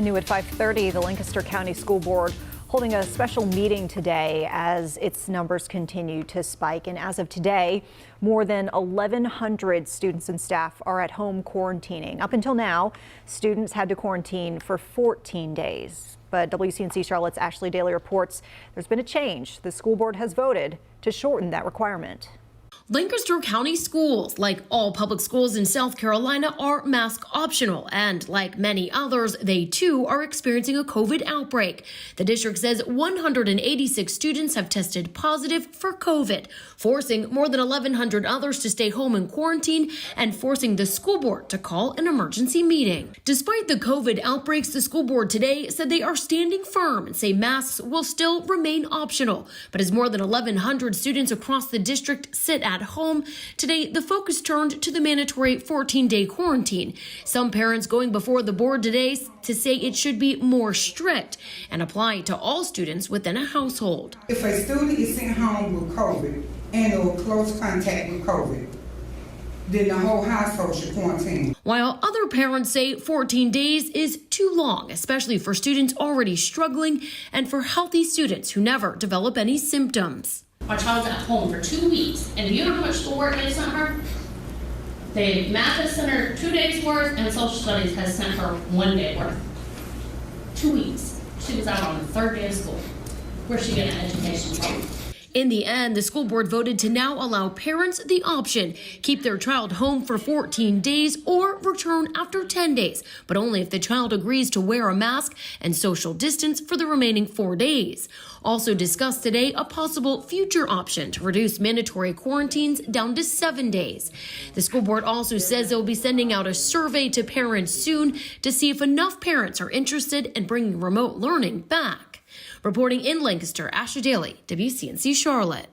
New at 5:30, the Lancaster County School Board holding a special meeting today as its numbers continue to spike. And as of today, more than 1,100 students and staff are at home quarantining. Up until now, students had to quarantine for 14 days. But WCNC Charlotte's Ashley Daly reports there's been a change. The school board has voted to shorten that requirement. Lancaster County Schools, like all public schools in South Carolina, are mask optional, and like many others, they too are experiencing a COVID outbreak. The district says 186 students have tested positive for COVID, forcing more than 1,100 others to stay home in quarantine and forcing the school board to call an emergency meeting. Despite the COVID outbreaks, the school board today said they are standing firm and say masks will still remain optional. But as more than 1,100 students across the district sit at home, today the focus turned to the mandatory 14-day quarantine. Some parents going before the board today to say it should be more strict and apply to all students within a household. If a student is sent home with COVID and or close contact with COVID, then the whole household should quarantine. While other parents say 14 days is too long, especially for students already struggling and for healthy students who never develop any symptoms. My child's at home for 2 weeks, and do you know how much schoolwork they sent her? Math has sent her 2 days worth, and social studies has sent her 1 day worth. 2 weeks. She was out on the 3rd day of school. Where's she getting an education from? In the end, the school board voted to now allow parents the option, keep their child home for 14 days or return after 10 days, but only if the child agrees to wear a mask and social distance for the remaining 4 days. Also discussed today a possible future option to reduce mandatory quarantines down to 7 days. The school board also says they'll be sending out a survey to parents soon to see if enough parents are interested in bringing remote learning back. Reporting in Lancaster, Ashley Daly, WCNC Charlotte.